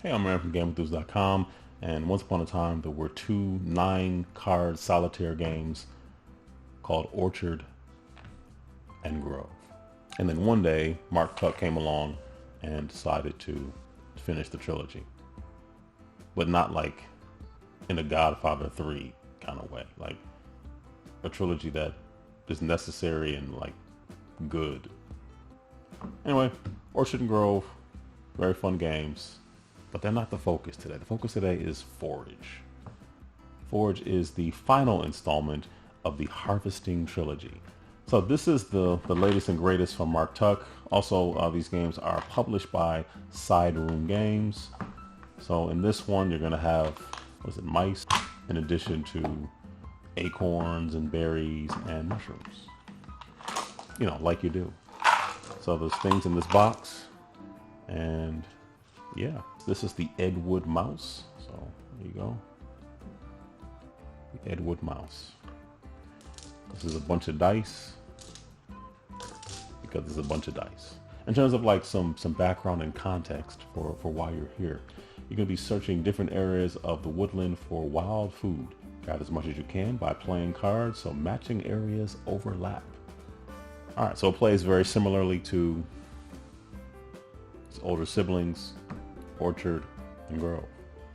Hey, I'm Aaron from GameEnthus.com, and once upon a time there were two 9-card solitaire games called Orchard and Grove. And then one day, Mark Tuck came along and decided to finish the trilogy. But not like in a Godfather 3 kind of way. Like a trilogy that is necessary and like good. Anyway, Orchard and Grove, very fun games. But they're not the focus today. The focus today is Forage. Forage is the final installment of the Harvesting trilogy. So this is the latest and greatest from Mark Tuck. Also, these games are published by Side Room Games. So in this one, you're going to have, mice, in addition to acorns and berries and mushrooms. You know, like you do. So there's things in this box. And yeah, this is the Ed Wood mouse. So there you go. The Ed Wood mouse. This is a bunch of dice. Because there's a bunch of dice. In terms of like some background and context for why you're here. You're going to be searching different areas of the woodland for wild food. Gather as much as you can by playing cards so matching areas overlap. Alright, so it plays very similarly to its older siblings, Orchard and Grove.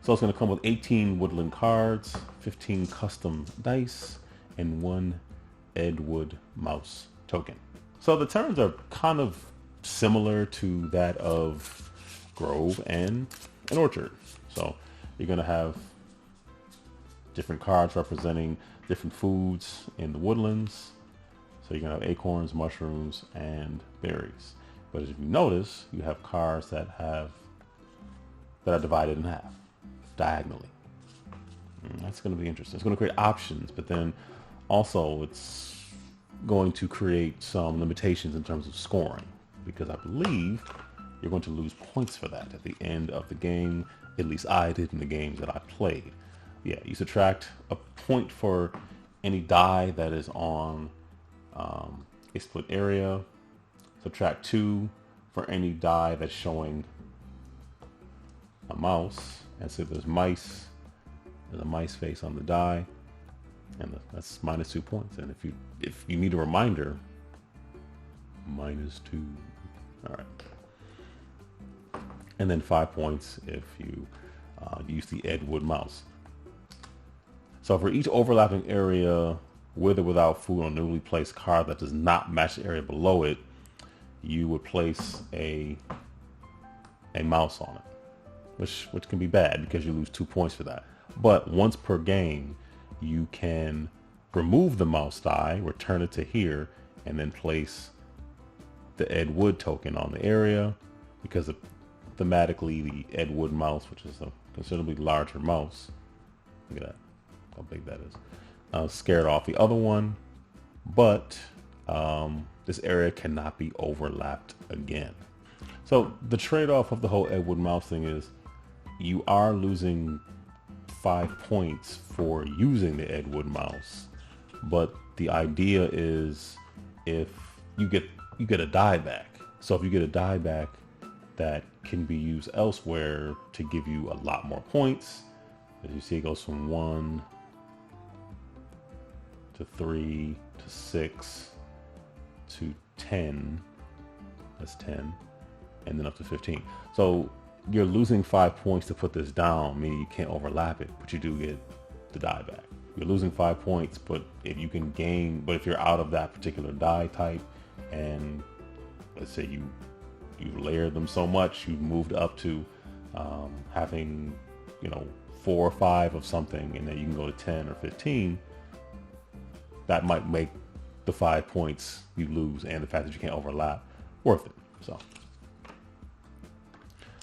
So it's going to come with 18 woodland cards, 15 custom dice, and 1 Ed Wood mouse token. So the turns are kind of similar to that of Grove and an Orchard. So you're going to have different cards representing different foods in the woodlands. So you're going to have acorns, mushrooms, and berries. But if you notice, you have cards that are divided in half, diagonally. That's going to be interesting. It's going to create options, but then also it's going to create some limitations in terms of scoring, because I believe you're going to lose points for that at the end of the game. At least I did in the games that I played. Yeah, you subtract a point for any die that is on a split area. Subtract 2 for any die that's showing a mouse. And so there's mice. There's a mice face on the die, and that's minus 2 points. And if you need a reminder, minus 2. All right. And then 5 points if you use the Ed Wood mouse. So for each overlapping area with or without food on a newly placed card that does not match the area below it, you would place a mouse on it, which can be bad because you lose 2 points for that. But once per game, you can remove the mouse die, return it to here, and then place the Ed Wood token on the area, because thematically the Ed Wood mouse, which is a considerably larger mouse, look at that, how big that is, scared off the other one. But this area cannot be overlapped again. So the trade-off of the whole Ed Wood mouse thing is you are losing 5 points for using the Ed Wood mouse, but the idea is if you get a die back. So if you get a die back, that can be used elsewhere to give you a lot more points. As you see, it goes from 1 to 3 to 6 to 10. That's 10. And then up to 15. So you're losing 5 points to put this down, meaning you can't overlap it, but you do get the die back. You're losing 5 points, but if you can gain, but if you're out of that particular die type, and let's say you layered them so much, you've moved up to having, 4 or 5 of something, and then you can go to 10 or 15, that might make the 5 points you lose and the fact that you can't overlap worth it. So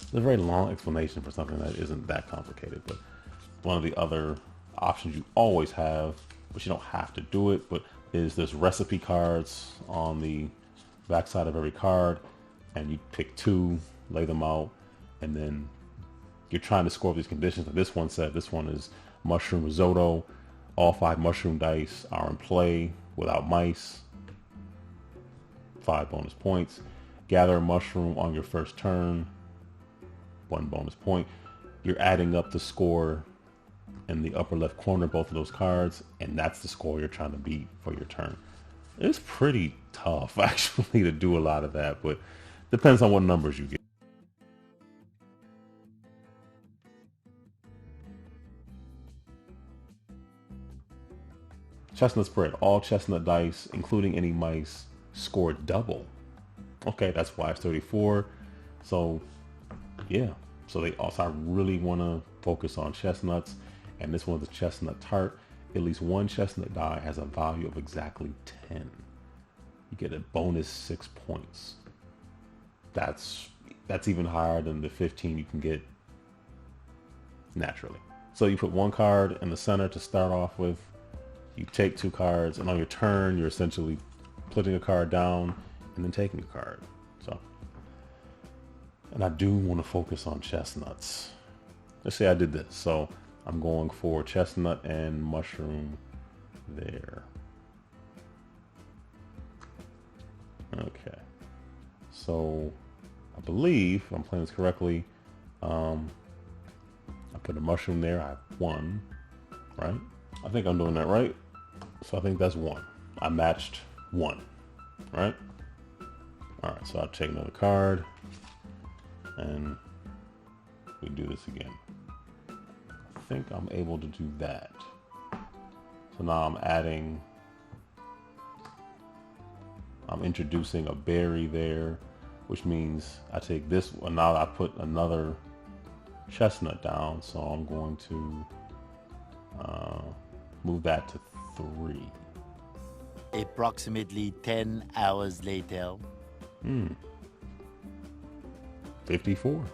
it's a very long explanation for something that isn't that complicated, but one of the other options you always have, but you don't have to do it, but is there's recipe cards on the backside of every card, and you pick 2, lay them out, and then you're trying to score these conditions. And this one said this one is mushroom risotto. All 5 mushroom dice are in play without mice. 5 bonus points. Gather a mushroom on your first turn. 1 bonus point. you're adding up the score in the upper left corner, both of those cards, and that's the score you're trying to beat for your turn. It's pretty tough actually to do a lot of that, but depends on what numbers you get. Chestnut spread. All chestnut dice, including any mice, score double. Okay, that's why it's 34. So, yeah. So they also, I really want to focus on chestnuts. And this one's a chestnut tart. At least one chestnut die has a value of exactly 10. You get a bonus 6 points. That's even higher than the 15 you can get naturally. So you put one card in the center to start off with. You take 2 cards, and on your turn, you're essentially putting a card down and then taking a card. So, and I do want to focus on chestnuts. Let's say I did this. So I'm going for chestnut and mushroom there. Okay. So I believe if I'm playing this correctly. I put a mushroom there. I have 1, right? I think I'm doing that right. So I think that's 1. I matched 1, right? All right, so I'll take another card and we do this again. I think I'm able to do that. So now I'm introducing a berry there, which means I take this one. Now I put another chestnut down. So I'm going to move that to 3. Approximately 10 hours later. 54.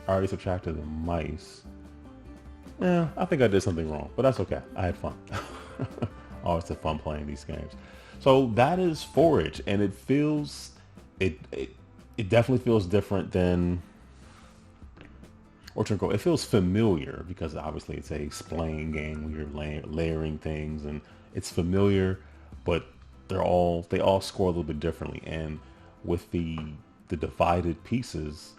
I already subtracted the mice. Yeah, I think I did something wrong, but that's okay. I had fun. Always had fun playing these games. So that is Forage, and it definitely feels different than Orchard Grove. It feels familiar because obviously it's a splaying game where you're layering things, and it's familiar, but they all score a little bit differently. And with the divided pieces,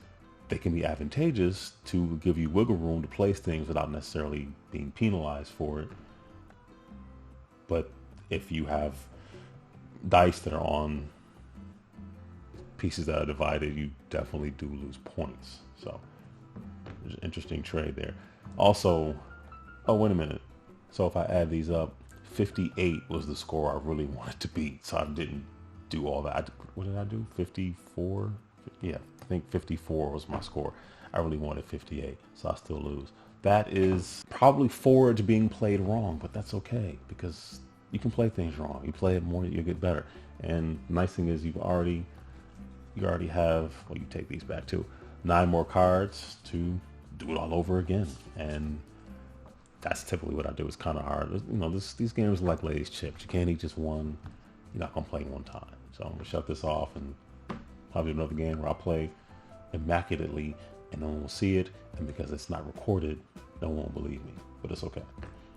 they can be advantageous to give you wiggle room to place things without necessarily being penalized for it. But if you have dice that are on pieces that are divided, you definitely do lose points. So there's an interesting trade there. Also, oh, wait a minute. So if I add these up, 58 was the score I really wanted to beat. So I didn't do all that. What did I do? 54? Yeah, I think 54 was my score. I really wanted 58, so I still lose. That is probably Forage being played wrong, but that's okay because you can play things wrong. You play it more, you get better. And the nice thing is you already have, well, you take these back too, 9 more cards to do it all over again. And that's typically what I do. It's kind of hard. You know, these games are like Lay's chips. You can't eat just one. You're not going to play one time. So I'm going to shut this off and probably do another game where I'll play immaculately and no one will see it. And because it's not recorded, no one will believe me. But it's okay.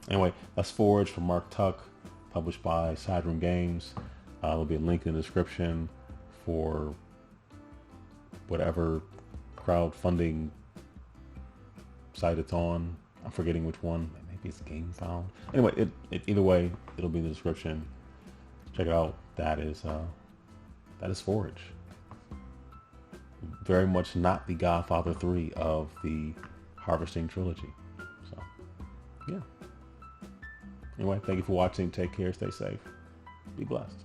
Anyway, that's Forage from Mark Tuck, published by Sideroom Games. There'll be a link in the description for whatever crowdfunding site it's on. I'm forgetting which one. Maybe it's GameFound. Anyway, either way, it'll be in the description. Check it out. That is Forage. Very much not the Godfather 3 of the Harvesting trilogy. So, yeah. Anyway, thank you for watching. Take care. Stay safe. Be blessed.